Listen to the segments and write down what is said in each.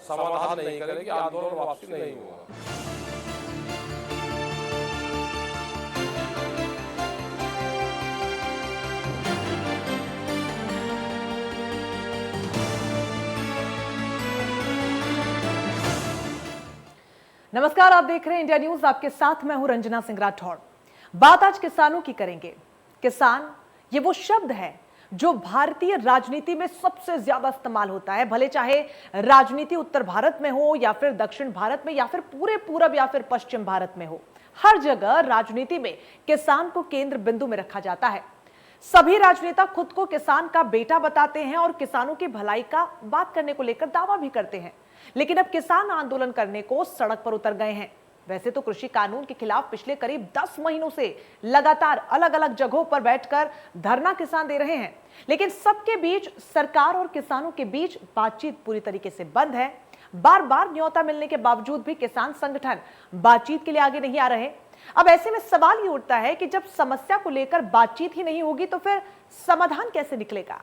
समाधान नहीं करेगी, आंदोलन वापसी नहीं होगा। नमस्कार, आप देख रहे हैं इंडिया न्यूज। आपके साथ मैं हूं रंजना सिंह राठौड़। बात आज किसानों की करेंगे। किसान ये वो शब्द है जो भारतीय राजनीति में सबसे ज्यादा इस्तेमाल होता है, भले चाहे राजनीति उत्तर भारत में हो या फिर दक्षिण भारत में या फिर पूरे पूरब या फिर पश्चिम भारत में हो। हर जगह राजनीति में किसान को केंद्र बिंदु में रखा जाता है। सभी राजनेता खुद को किसान का बेटा बताते हैं और किसानों की भलाई का बात करने को लेकर दावा भी करते हैं। लेकिन अब किसान आंदोलन करने को सड़क पर उतर गए हैं। वैसे तो कृषि कानून के खिलाफ पिछले करीब 10 महीनों से लगातार अलग अलग जगहों पर बैठकर धरना किसान दे रहे हैं, लेकिन सबके बीच सरकार और किसानों के बीच बातचीत पूरी तरीके से बंद है। बार बार न्योता मिलने के बावजूद भी किसान संगठन बातचीत के लिए आगे नहीं आ रहे। अब ऐसे में सवाल ये उठता है कि जब समस्या को लेकर बातचीत ही नहीं होगी तो फिर समाधान कैसे निकलेगा?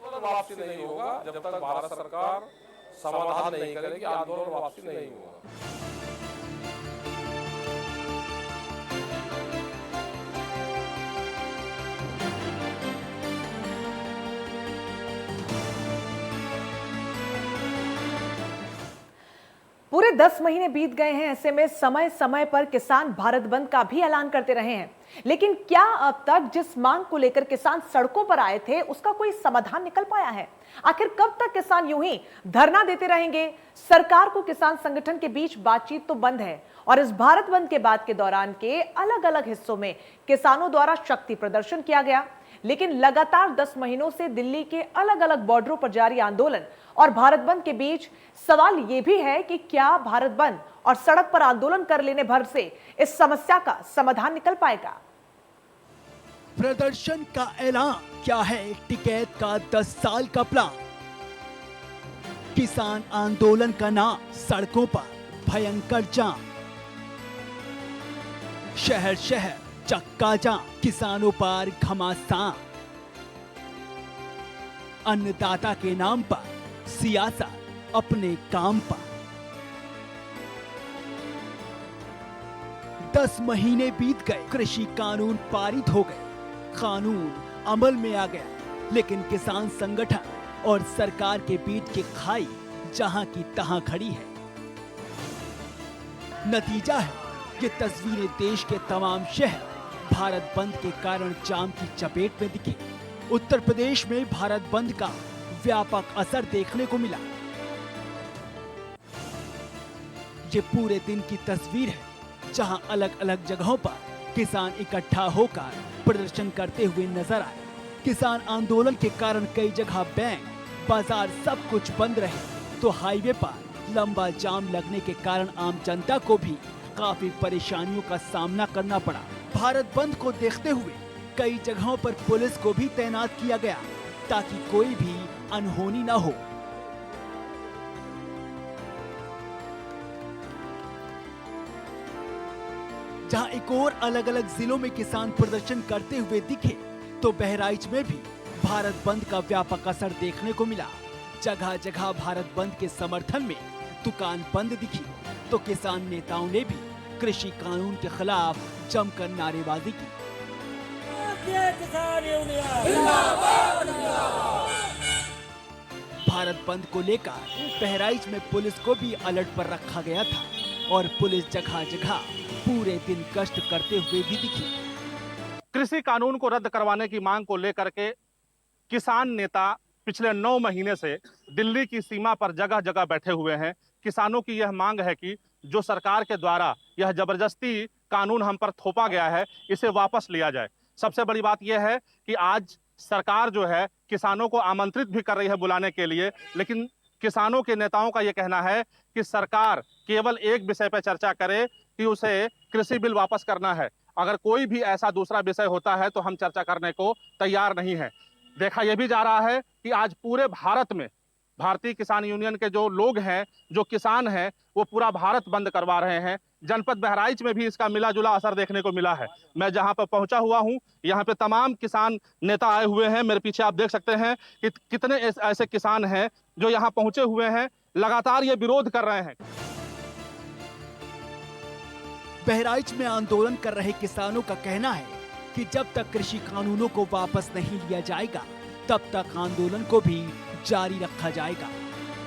वापसी नहीं होगा जब तक भारत सरकार समाधान नहीं करेगी, आंदोलन वापसी नहीं होगा। पूरे 10 महीने बीत गए हैं। ऐसे में समय समय पर किसान भारत बंद का भी ऐलान करते रहे हैं, लेकिन क्या अब तक जिस मांग को लेकर किसान सड़कों पर आए थे उसका कोई समाधान निकल पाया है? आखिर कब तक किसान यूं ही धरना देते रहेंगे? सरकार को किसान संगठन के बीच बातचीत तो बंद है और इस भारत बंद के बाद के दौरान के अलग अलग हिस्सों में किसानों द्वारा शक्ति प्रदर्शन किया गया, लेकिन लगातार 10 महीनों से दिल्ली के अलग अलग बॉर्डरों पर जारी आंदोलन और भारत बंद के बीच सवाल यह भी है कि क्या भारत बंद और सड़क पर आंदोलन कर लेने भर से इस समस्या का समाधान निकल पाएगा? प्रदर्शन का ऐलान क्या है टिकैत का 10 साल का प्लान? किसान आंदोलन का नाम सड़कों पर भयंकर जाम, शहर शहर चक्का जाम, किसानों पर घमासान, अन्नदाता के नाम पर सियासत अपने काम पर। 10 महीने बीत गए, कृषि कानून पारित हो गए, कानून अमल में आ गया, लेकिन किसान संगठन और सरकार के बीच की खाई जहां की तहां खड़ी है। नतीजा है ये तस्वीरें देश के तमाम शहर भारत बंद के कारण जाम की चपेट में दिखे। उत्तर प्रदेश में भारत बंद का व्यापक असर देखने को मिला। ये पूरे दिन की तस्वीर है जहां अलग अलग जगहों पर किसान इकट्ठा होकर प्रदर्शन करते हुए नजर आए। किसान आंदोलन के कारण कई जगह बैंक, बाजार सब कुछ बंद रहे, तो हाईवे पर लंबा जाम लगने के कारण आम जनता को भी काफी परेशानियों का सामना करना पड़ा। भारत बंद को देखते हुए कई जगहों पर पुलिस को भी तैनात किया गया ताकि कोई भी अनहोनी न हो। जहां एक और अलग अलग जिलों में किसान प्रदर्शन करते हुए दिखे, तो बहराइच में भी भारत बंद का व्यापक असर देखने को मिला। जगह जगह भारत बंद के समर्थन में दुकान बंद दिखी, तो किसान नेताओं ने भी कृषि कानून के खिलाफ जमकर नारेबाजी की। भारत बंद को लेकर बहराइच में पुलिस को भी अलर्ट पर रखा गया था और पुलिस जगह जगह पूरे दिन गश्त करते हुए भी दिखी। कृषि कानून को रद्द करवाने की मांग को लेकर के किसान नेता पिछले 9 महीने से दिल्ली की सीमा पर जगह जगह बैठे हुए हैं। किसानों की यह मांग है कि जो सरकार के द्वारा यह जबरदस्ती कानून हम पर थोपा गया है, इसे वापस लिया जाए। सबसे बड़ी बात यह है कि आज सरकार जो है किसानों को आमंत्रित भी कर रही है बुलाने के लिए, लेकिन किसानों के नेताओं का यह कहना है कि सरकार केवल एक विषय पर चर्चा करे कि उसे कृषि बिल वापस करना है। अगर कोई भी ऐसा दूसरा विषय होता है तो हम चर्चा करने को तैयार नहीं है। देखा यह भी जा रहा है कि आज पूरे भारत में भारतीय किसान यूनियन के जो लोग हैं, जो किसान हैं, वो पूरा भारत बंद करवा रहे हैं। जनपद बहराइच में भी इसका मिला जुला असर देखने को मिला है। मैं जहां पर पहुंचा हुआ हूं, यहां पे तमाम किसान नेता आए हुए हैं। मेरे पीछे आप देख सकते हैं कि कितने ऐसे किसान हैं जो यहां पहुंचे हुए हैं, लगातार ये विरोध कर रहे हैं। बहराइच में आंदोलन कर रहे किसानों का कहना है कि जब तक कृषि कानूनों को वापस नहीं लिया जाएगा, तब तक आंदोलन को भी जारी रखा जाएगा।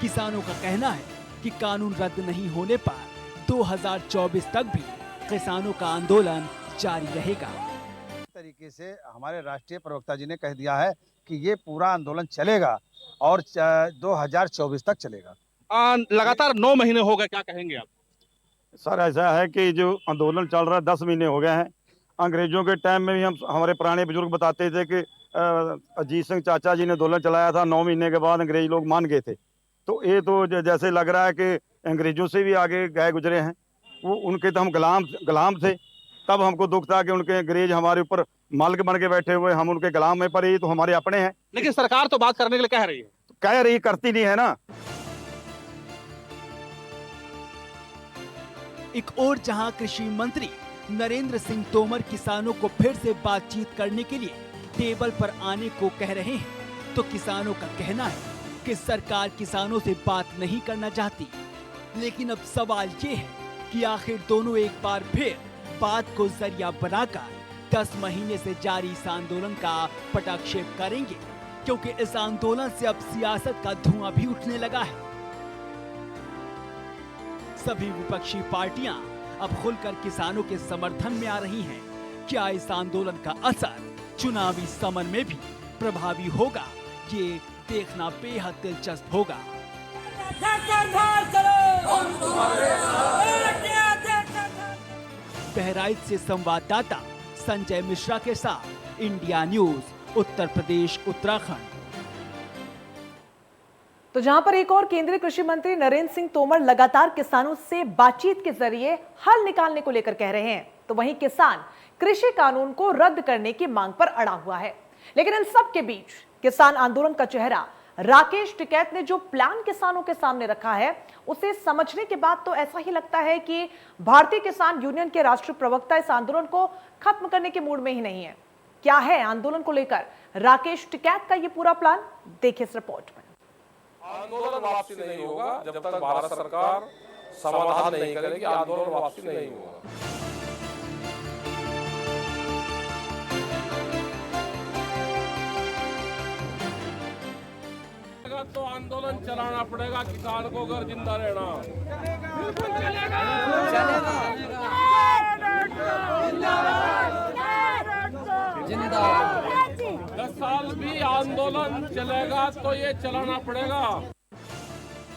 किसानों का कहना है कि कानून रद्द नहीं होने पर 2024 तक भी किसानों का आंदोलन जारी रहेगा। तरीके से हमारे राष्ट्रीय प्रवक्ता जी ने कह दिया है कि ये पूरा आंदोलन चलेगा और 2024 तक चलेगा। लगातार 9 महीने हो गए, क्या कहेंगे आप? सर ऐसा है कि जो आंदोलन चल रहा है 10 महीने हो गए हैं। अंग्रेजों के टाइम में भी हमारे पुराने बुजुर्ग बताते थे कि अजीत सिंह चाचा जी ने आंदोलन चलाया था, 9 महीने के बाद अंग्रेज लोग मान गए थे। तो ये तो जैसे लग रहा है कि अंग्रेजों से भी आगे गए गुजरे हैं। वो उनके तो हम गुलाम थे, तब हमको दुख था कि उनके अंग्रेज हमारे ऊपर मालिक बन के बैठे हुए, हम उनके गुलाम हैं, पर ये तो हमारे अपने हैं। लेकिन सरकार तो बात करने के लिए कह रही है। कह रही, करती नहीं है ना। एक और जहां कृषि मंत्री नरेंद्र सिंह तोमर किसानों को फिर से बातचीत करने के लिए टेबल पर आने को कह रहे हैं, तो किसानों का कहना है कि सरकार किसानों से बात नहीं करना चाहती। लेकिन अब सवाल ये है कि आखिर दोनों एक बार फिर बात को जरिया बनाकर 10 महीने से जारी इस आंदोलन का पटाक्षेप करेंगे, क्योंकि इस आंदोलन से अब सियासत का धुआं भी उठने लगा है। सभी विपक्षी पार्टियां अब खुलकर किसानों के समर्थन में आ रही हैं। क्या इस आंदोलन का असर चुनावी समर में भी प्रभावी होगा, ये देखना बेहद दिलचस्प होगा। बहराइच से संवाददाता संजय मिश्रा के साथ इंडिया न्यूज, उत्तर प्रदेश, उत्तराखंड। तो जहां पर एक और केंद्रीय कृषि मंत्री नरेंद्र सिंह तोमर लगातार किसानों से बातचीत के जरिए हल निकालने को लेकर कह रहे हैं, तो वहीं किसान कृषि कानून को रद्द करने की मांग पर अड़ा हुआ है। लेकिन इन सब के बीच किसान आंदोलन का चेहरा राकेश टिकैत ने जो प्लान किसानों के सामने रखा है, उसे समझने के बाद तो ऐसा ही लगता है कि भारतीय किसान यूनियन के राष्ट्रीय प्रवक्ता इस आंदोलन को खत्म करने के मूड में ही नहीं है। क्या है आंदोलन को लेकर राकेश टिकैत का ये पूरा प्लान, देखिए इस रिपोर्ट में। आंदोलन वापसी नहीं होगा जब तक भारत सरकार समाधान नहीं करेगी। आंदोलन वापसी नहीं होगा। तो आंदोलन चलाना पड़ेगा किसान को अगर जिंदा रहना। जिंदाबाद। 10 साल भी आंदोलन चलेगा तो ये चलाना पड़ेगा।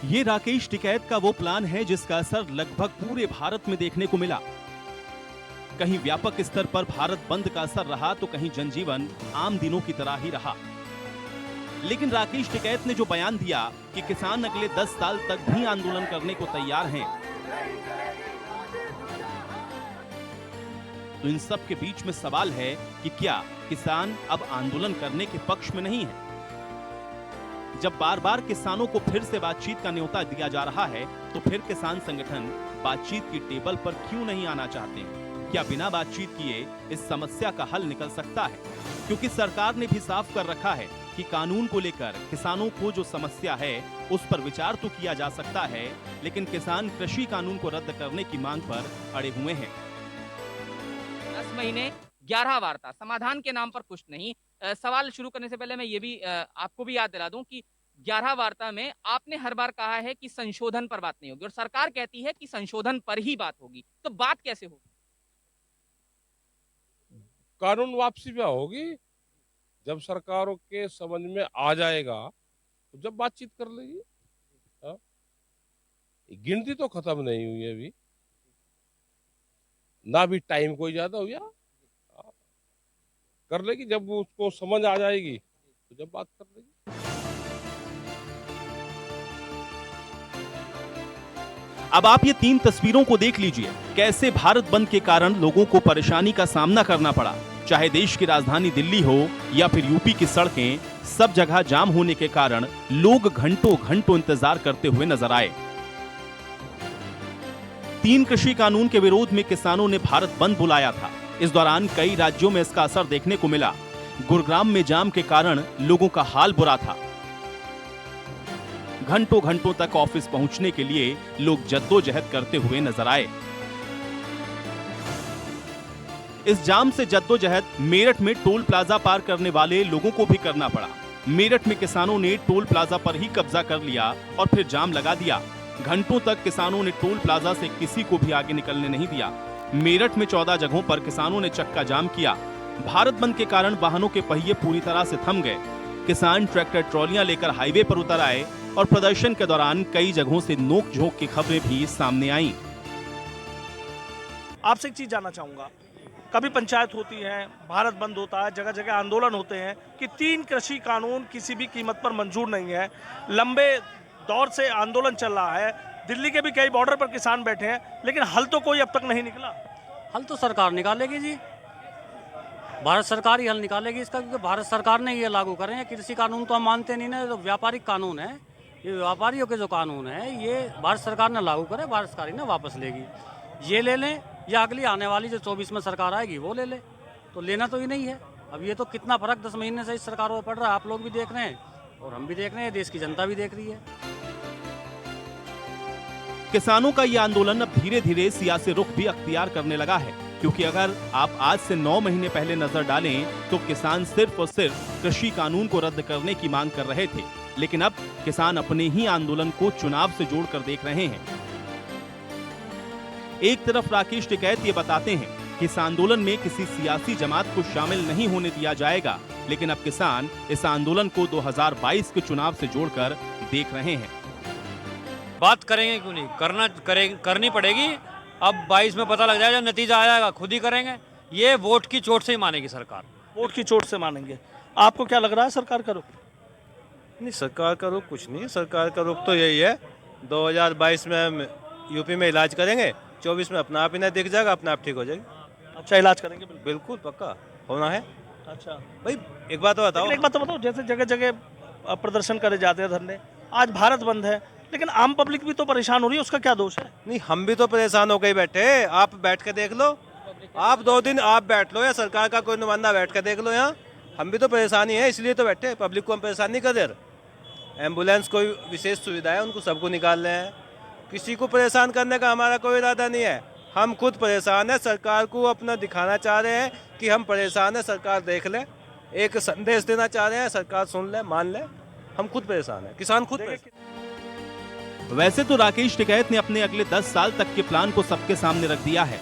ये राकेश टिकैत का वो प्लान है जिसका असर लगभग पूरे भारत में देखने को मिला। कहीं व्यापक स्तर पर भारत बंद का असर रहा, तो कहीं जनजीवन आम दिनों की तरह ही रहा। लेकिन राकेश टिकैत ने जो बयान दिया कि किसान अगले 10 साल तक भी आंदोलन करने को तैयार हैं, तो इन सब के बीच में सवाल है कि क्या किसान अब आंदोलन करने के पक्ष में नहीं है? जब बार बार किसानों को फिर से बातचीत का न्योता दिया जा रहा है, तो फिर किसान संगठन बातचीत की टेबल पर क्यों नहीं आना चाहते हैं? क्या बिना बातचीत किए इस समस्या का हल निकल सकता है? क्योंकि सरकार ने भी साफ कर रखा है कि कानून को लेकर किसानों को जो समस्या है उस पर विचार तो किया जा सकता है, लेकिन किसान कृषि कानून को रद्द करने की मांग पर अड़े हुए हैं। 10 महीने 11 वार्ता, समाधान के नाम पर कुछ नहीं। सवाल शुरू करने से पहले मैं ये भी आपको भी याद दिला दूं कि 11 वार्ता में आपने हर बार कहा है कि संशोधन पर बात नहीं होगी, और सरकार कहती है कि संशोधन पर ही बात होगी। तो बात कैसे होगी? कानून वापसी पे होगी जब सरकारों के समझ में आ जाएगा, तो जब बातचीत कर लेगी। गिनती तो खत्म नहीं हुई अभी ना, भी टाइम कोई ज्यादा हुआ। कर लेगी जब उसको समझ आ जाएगी, तो जब बात कर लेगी। अब आप ये 3 तस्वीरों को देख लीजिए, कैसे भारत बंद के कारण लोगों को परेशानी का सामना करना पड़ा। चाहे देश की राजधानी दिल्ली हो या फिर यूपी की सड़कें, सब जगह जाम होने के कारण लोग घंटों घंटों इंतजार करते हुए नजर आए। 3 कृषि कानून के विरोध में किसानों ने भारत बंद बुलाया था। इस दौरान कई राज्यों में इसका असर देखने को मिला। गुरुग्राम में जाम के कारण लोगों का हाल बुरा था। घंटों घंटों तक ऑफिस पहुंचने के लिए लोग जद्दोजहद करते हुए नजर आए। इस जाम से जद्दोजहद मेरठ में टोल प्लाजा पार करने वाले लोगों को भी करना पड़ा। मेरठ में किसानों ने टोल प्लाजा पर ही कब्जा कर लिया और फिर जाम लगा दिया। घंटों तक किसानों ने टोल प्लाजा से किसी को भी आगे निकलने नहीं दिया। मेरठ में 14 जगहों पर किसानों ने चक्का जाम किया। भारत बंद के कारण वाहनों के पहिए पूरी तरह से थम गए। किसान ट्रैक्टर ट्रॉलियां लेकर हाईवे पर उतर आए और प्रदर्शन के दौरान कई जगहों से नोक झोंक की खबरें भी सामने आईं। आपसे एक चीज जानना चाहूंगा, कभी पंचायत होती है, भारत बंद होता है, जगह जगह आंदोलन होते हैं कि 3 कृषि कानून किसी भी कीमत पर मंजूर नहीं है। लंबे दौर से आंदोलन चल रहा है। दिल्ली के भी कई बॉर्डर पर किसान बैठे हैं, लेकिन हल तो कोई अब तक नहीं निकला। हल तो सरकार निकालेगी जी, भारत सरकार ही हल निकालेगी इसका, क्योंकि भारत सरकार ने ये लागू करे हैं। कृषि कानून तो हम मानते नहीं ना, तो व्यापारिक कानून है, ये व्यापारियों के जो कानून है ये भारत सरकार ने लागू करे, भारत सरकार ही ना वापस लेगी। ये ले लें या अगली आने वाली जो 24 में सरकार आएगी वो ले ले, तो लेना तो ये नहीं है। अब ये तो कितना फर्क 10 महीने से इस सरकार में पड़ रहा है, आप लोग भी देख रहे हैं और हम भी देख रहे हैं, देश की जनता भी देख रही है। किसानों का यह आंदोलन अब धीरे धीरे सियासी रुख भी अख्तियार करने लगा है, क्योंकि अगर आप आज से 9 महीने पहले नजर डालें तो किसान सिर्फ और सिर्फ कृषि कानून को रद्द करने की मांग कर रहे थे, लेकिन अब किसान अपने ही आंदोलन को चुनाव से जोड़कर देख रहे हैं। एक तरफ राकेश टिकैत ये बताते हैं कि इस आंदोलन में किसी सियासी जमात को शामिल नहीं होने दिया जाएगा, लेकिन अब किसान इस आंदोलन को 2022 के चुनाव से जोड़कर देख रहे हैं। बात करेंगे क्यों नहीं, करनी पड़ेगी। अब 22 में पता लग जाएगा, नतीजा आ जाएगा, खुद ही करेंगे। ये वोट की चोट से ही मानेगी सरकार, वोट की चोट से मानेंगे। आपको क्या लग रहा है सरकार का रुख? नहीं, सरकार का रुख कुछ नहीं है। सरकार का रुख तो यही है, 2022 में हम यूपी में इलाज करेंगे, 24 में अपना आप ही ना दिख जाएगा, अपना आप ठीक हो जाएगी। अच्छा इलाज करेंगे? बिल्कुल पक्का होना है। अच्छा भाई एक बात तो बताओ, एक बात तो बताओ, जैसे जगह जगह प्रदर्शन करे जाते हैं धरने, आज भारत बंद है, लेकिन आम पब्लिक भी तो परेशान हो रही है, उसका क्या दोष है? नहीं हम भी तो परेशान हो गए बैठे। आप बैठ के देख लो, आप 2 दिन आप बैठ लो या सरकार का कोई नुमाइंदा बैठ के देख लो। यहाँ हम भी तो परेशानी है, इसलिए तो बैठे। पब्लिक को हम परेशान नहीं कर रहे। एम्बुलेंस कोई विशेष सुविधा है, उनको सबको निकाल रहे हैं। किसी को परेशान करने का हमारा कोई इरादा नहीं है। हम खुद परेशान है, सरकार को अपना दिखाना चाह रहे हैं कि हम परेशान है, सरकार देख ले, एक संदेश देना चाह रहे हैं, सरकार सुन ले, मान ले। हम खुद परेशान है, किसान खुद परेशान। वैसे तो राकेश टिकैत ने अपने अगले 10 साल तक के प्लान को सबके सामने रख दिया है,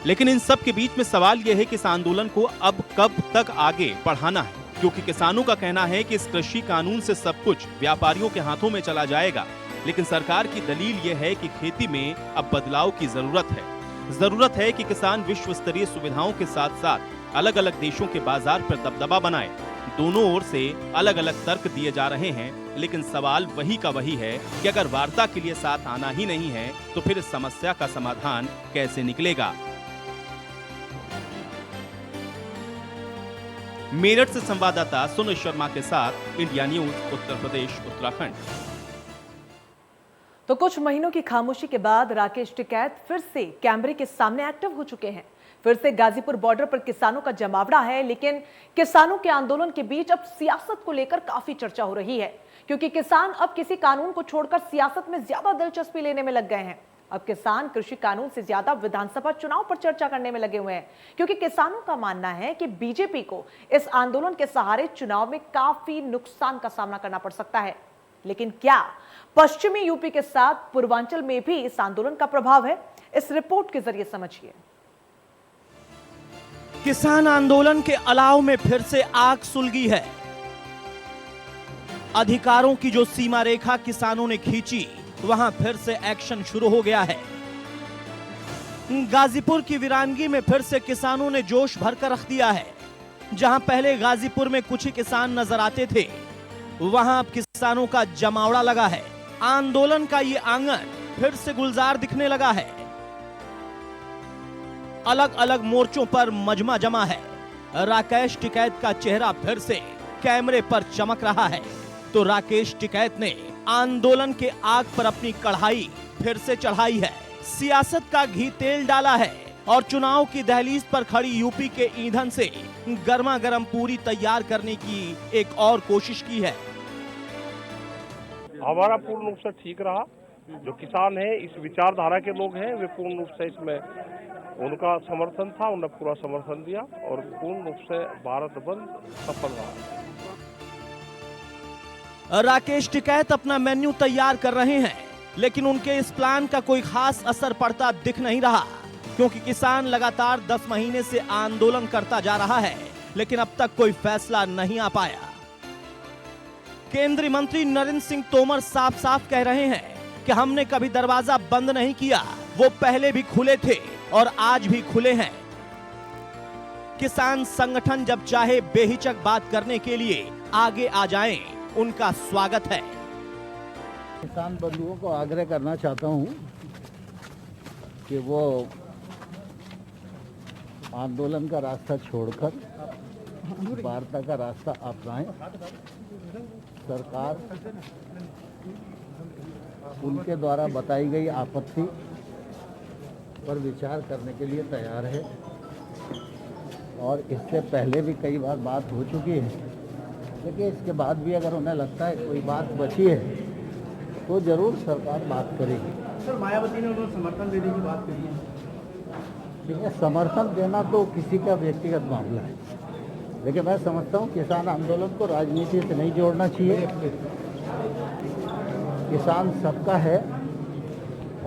लेकिन इन सब के बीच में सवाल यह है कि इस आंदोलन को अब कब तक आगे बढ़ाना है, क्योंकि किसानों का कहना है कि इस कृषि कानून से सब कुछ व्यापारियों के हाथों में चला जाएगा, लेकिन सरकार की दलील यह है कि खेती में अब बदलाव की जरूरत है। जरूरत है कि किसान विश्व स्तरीय सुविधाओं के साथ साथ अलग अलग देशों के बाजार पर दबदबा बनाए। दोनों ओर से अलग अलग तर्क दिए जा रहे हैं, लेकिन सवाल वही का वही है कि अगर वार्ता के लिए साथ आना ही नहीं है तो फिर इस समस्या का समाधान कैसे निकलेगा। मेरठ से संवाददाता सुनील शर्मा के साथ इंडिया न्यूज, उत्तर प्रदेश, उत्तराखंड। तो कुछ महीनों की खामोशी के बाद राकेश टिकैत फिर से कैमरे के सामने एक्टिव हो चुके हैं। फिर से गाजीपुर बॉर्डर पर किसानों का जमावड़ा है, लेकिन किसानों के आंदोलन के बीच अब सियासत को लेकर काफी चर्चा हो रही है, क्योंकि किसान अब किसी कानून को छोड़कर सियासत में ज्यादा दिलचस्पी लेने में लग गए हैं। अब किसान कृषि कानून से ज्यादा विधानसभा चुनाव पर चर्चा करने में लगे हुए हैं, क्योंकि किसानों का मानना है कि बीजेपी को इस आंदोलन के सहारे चुनाव में काफी नुकसान का सामना करना पड़ सकता है। लेकिन क्या पश्चिमी यूपी के साथ पूर्वांचल में भी इस आंदोलन का प्रभाव है? इस रिपोर्ट के जरिए समझिए। किसान आंदोलन के अलाव में फिर से आग सुलगी है। अधिकारों की जो सीमा रेखा किसानों ने खींची, वहां फिर से एक्शन शुरू हो गया है। गाजीपुर की वीरानगी में फिर से किसानों ने जोश भरकर रख दिया है। जहां पहले गाजीपुर में कुछ ही किसान नजर आते थे, वहां अब किसानों का जमावड़ा लगा है। आंदोलन का ये आंगन फिर से गुलजार दिखने लगा है। अलग अलग मोर्चों पर मजमा जमा है। राकेश टिकैत का चेहरा फिर से कैमरे पर चमक रहा है, तो राकेश टिकैत ने आंदोलन के आग पर अपनी कढ़ाई फिर से चढ़ाई है। सियासत का घी तेल डाला है और चुनाव की दहलीज पर खड़ी यूपी के ईंधन से गर्मा गर्म पूरी तैयार करने की एक और कोशिश की है। हमारा पूर्ण रूप से ठीक रहा। जो किसान है, इस विचारधारा के लोग हैं, वे पूर्ण रूप से इसमें उनका समर्थन था, उन्होंने पूरा समर्थन दिया और पूर्ण रूप से भारत बंद सफल रहा। राकेश टिकैत अपना मेन्यू तैयार कर रहे हैं, लेकिन उनके इस प्लान का कोई खास असर पड़ता दिख नहीं रहा, क्योंकि किसान लगातार 10 महीने से आंदोलन करता जा रहा है, लेकिन अब तक कोई फैसला नहीं आ पाया। केंद्रीय मंत्री नरेंद्र सिंह तोमर साफ साफ कह रहे हैं कि हमने कभी दरवाजा बंद नहीं किया, वो पहले भी खुले थे और आज भी खुले हैं। किसान संगठन जब चाहे बेहिचक बात करने के लिए आगे आ जाएं, उनका स्वागत है। किसान बंधुओं को आग्रह करना चाहता हूं कि वो आंदोलन का रास्ता छोड़कर वार्ता का रास्ता अपनाएं। सरकार उनके द्वारा बताई गई आपत्ति पर विचार करने के लिए तैयार है और इससे पहले भी कई बार बात हो चुकी है, लेकिन इसके बाद भी अगर उन्हें लगता है कोई बात बची है तो जरूर सरकार बात करेगी। सर, मायावती ने उन्हें समर्थन देने की बात कही है। ठीक है, समर्थन देना तो किसी का व्यक्तिगत मामला है, लेकिन मैं समझता हूँ किसान आंदोलन को राजनीति से नहीं जोड़ना चाहिए। किसान सबका है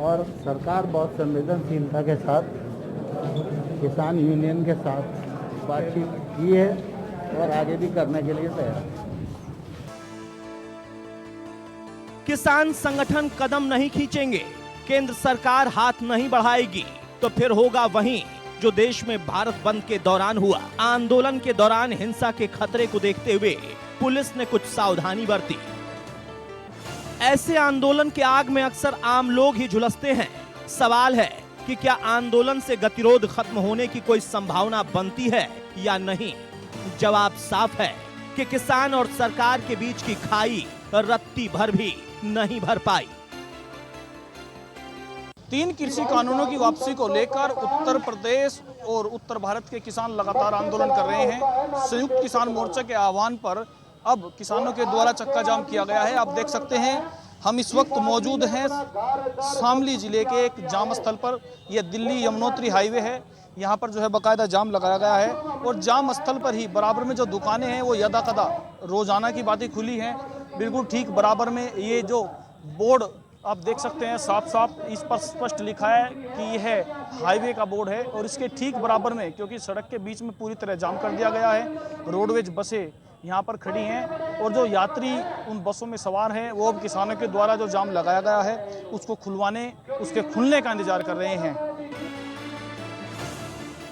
और सरकार बहुत संवेदनशीलता के साथ किसान यूनियन के साथ बातचीत की है और आगे भी करने के लिए तैयार है। किसान संगठन कदम नहीं खींचेंगे, केंद्र सरकार हाथ नहीं बढ़ाएगी, तो फिर होगा वहीं जो देश में भारत बंद के दौरान हुआ। आंदोलन के दौरान हिंसा के खतरे को देखते हुए पुलिस ने कुछ सावधानी बरती। ऐसे आंदोलन के आग में अक्सर आम लोग ही झुलसते हैं। सवाल है कि क्या आंदोलन से गतिरोध खत्म होने की कोई संभावना बनती है या नहीं? जवाब साफ है कि किसान और सरकार के बीच की खाई रत्ती भर भी नहीं भर पाई। 3 कृषि कानूनों की वापसी को लेकर उत्तर प्रदेश और उत्तर भारत के किसान लगातार आंदोलन कर रहे हैं। संयुक्त किसान मोर्चा के आह्वान पर अब किसानों के द्वारा चक्का जाम किया गया है। आप देख सकते हैं, हम इस वक्त मौजूद हैं शामली जिले के एक जाम स्थल पर। यह दिल्ली यमुनोत्री हाईवे है। यहाँ पर जो है बाकायदा जाम लगाया गया है और जाम स्थल पर ही बराबर में जो दुकानें हैं वो यदाकदा रोजाना की बातें खुली हैं। बिल्कुल ठीक बराबर में ये जो बोर्ड आप देख सकते हैं, साफ साफ इस पर स्पष्ट लिखा है कि यह हाईवे का बोर्ड है और इसके ठीक बराबर में, क्योंकि सड़क के बीच में पूरी तरह जाम कर दिया गया है, रोडवेज बसें यहाँ पर खड़ी हैं और जो यात्री उन बसों में सवार हैं वो अब किसानों के द्वारा जो जाम लगाया गया है उसको खुलवाने, उसके खुलने का इंतजार कर रहे हैं।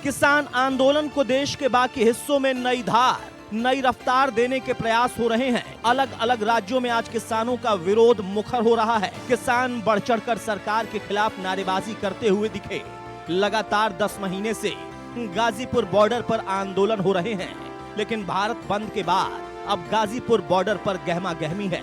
किसान आंदोलन को देश के बाकी हिस्सों में नई धार, नई रफ्तार देने के प्रयास हो रहे हैं। अलग अलग राज्यों में आज किसानों का विरोध मुखर हो रहा है। किसान बढ़ चढ़कर सरकार के खिलाफ नारेबाजी करते हुए दिखे। लगातार 10 महीने से गाजीपुर बॉर्डर पर आंदोलन हो रहे हैं, लेकिन भारत बंद के बाद अब गाजीपुर बॉर्डर पर गहमा गहमी है।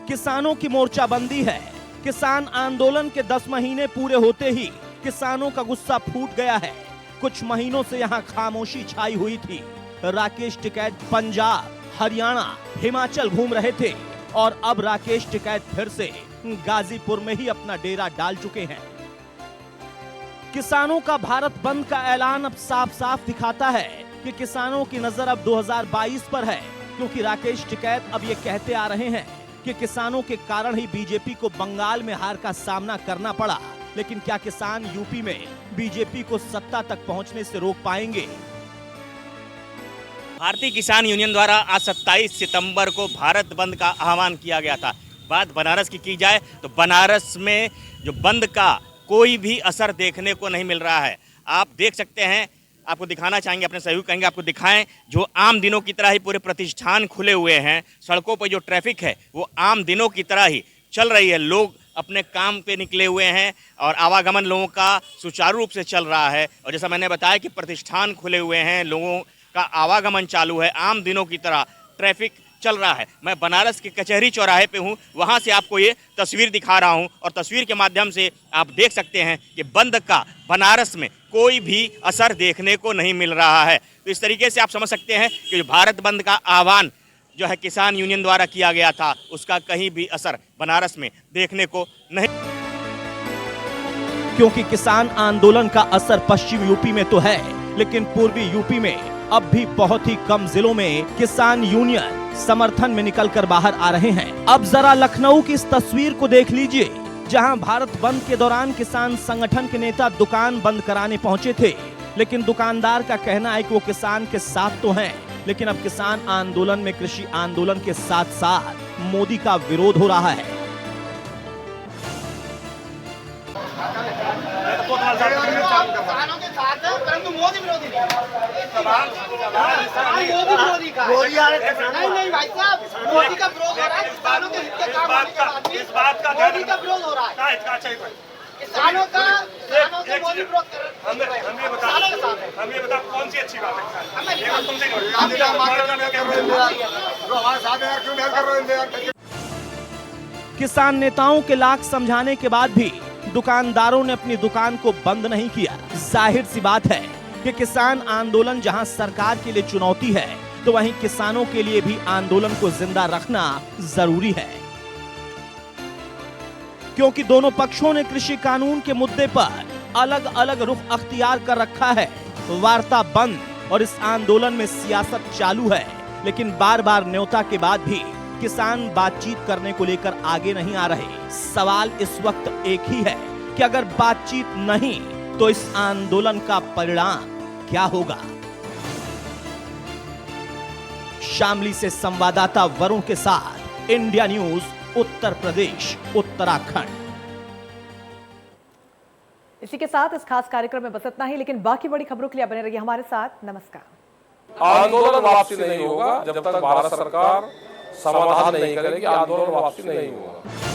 किसानों की मोर्चाबंदी है। किसान आंदोलन के 10 महीने पूरे होते ही किसानों का गुस्सा फूट गया है। कुछ महीनों से यहाँ खामोशी छाई हुई थी। राकेश टिकैत पंजाब, हरियाणा, हिमाचल घूम रहे थे और अब राकेश टिकैत फिर से गाजीपुर में ही अपना डेरा डाल चुके हैं। किसानों का भारत बंद का ऐलान अब साफ साफ दिखाता है कि किसानों की नजर अब 2022 पर है, क्योंकि राकेश टिकैत अब ये कहते आ रहे हैं कि किसानों के कारण ही बीजेपी को बंगाल में हार का सामना करना पड़ा। लेकिन क्या किसान यूपी में बीजेपी को सत्ता तक पहुंचने से रोक पाएंगे? भारतीय किसान यूनियन द्वारा आज 27 सितंबर को भारत बंद का आह्वान किया गया था। बात बनारस की जाए तो बनारस में जो बंद का कोई भी असर देखने को नहीं मिल रहा है। आप देख सकते हैं, आपको दिखाना चाहेंगे, अपने सहयोगी कहेंगे आपको दिखाएं, जो आम दिनों की तरह ही पूरे प्रतिष्ठान खुले हुए हैं। सड़कों पर जो ट्रैफिक है वो आम दिनों की तरह ही चल रही है। लोग अपने काम पे निकले हुए हैं और आवागमन लोगों का सुचारू रूप से चल रहा है। और जैसा मैंने बताया कि प्रतिष्ठान खुले हुए हैं, लोगों का आवागमन चालू है, आम दिनों की तरह ट्रैफिक चल रहा है। मैं बनारस के कचहरी चौराहे पे हूँ, वहाँ से आपको ये तस्वीर दिखा रहा हूँ और तस्वीर के माध्यम से आप देख सकते हैं कि बंद का बनारस में कोई भी असर देखने को नहीं मिल रहा है। तो इस तरीके से आप समझ सकते हैं कि जो भारत बंद का आह्वान जो है किसान यूनियन द्वारा किया गया था, उसका कहीं भी असर बनारस में देखने को नहीं। क्योंकि किसान आंदोलन का असर पश्चिम यूपी में तो है, लेकिन पूर्वी यूपी में अब भी बहुत ही कम जिलों में किसान यूनियन समर्थन में निकलकर बाहर आ रहे हैं। अब जरा लखनऊ की इस तस्वीर को देख लीजिए, जहां भारत बंद के दौरान किसान संगठन के नेता दुकान बंद कराने पहुंचे थे, लेकिन दुकानदार का कहना है कि वो किसान के साथ तो हैं, लेकिन अब किसान आंदोलन में कृषि आंदोलन के साथ साथ मोदी का विरोध हो रहा है। किसानों के साथ है, परंतु मोदी विरोधी नहीं। मोदी विरोधी का नहीं भाई साहब, मोदी का विरोध हो रहा है। किसानों के हित के काम होने के बाद भी मोदी का विरोध हो रहा है। किसानों का मोदी विरोध कर रहे हैं। हम ये बता कौन सी अच्छी बात है। किसान नेताओं के लाख समझाने के बाद भी दुकानदारों ने अपनी दुकान को बंद नहीं किया। जाहिर सी बात है कि किसान आंदोलन जहां सरकार के लिए चुनौती है, तो वहीं किसानों के लिए भी आंदोलन को जिंदा रखना जरूरी है, क्योंकि दोनों पक्षों ने कृषि कानून के मुद्दे पर अलग अलग रुख अख्तियार कर रखा है। वार्ता बंद और इस आंदोलन में सियासत चालू है, लेकिन बार बार न्योता के बाद भी किसान बातचीत करने को लेकर आगे नहीं आ रहे। सवाल इस वक्त एक ही है कि अगर बातचीत नहीं तो इस आंदोलन का परिणाम क्या होगा। शामली से संवाददाता वरुण के साथ इंडिया न्यूज, उत्तर प्रदेश, उत्तराखंड। इसी के साथ इस खास कार्यक्रम में बस इतना ही, लेकिन बाकी बड़ी खबरों के लिए बने रहिए हमारे साथ। नमस्कार। आंदोलन वापसी नहीं होगा जब तक भारत सरकार समाधान नहीं करेगी, आंदोलन वापसी नहीं होगा।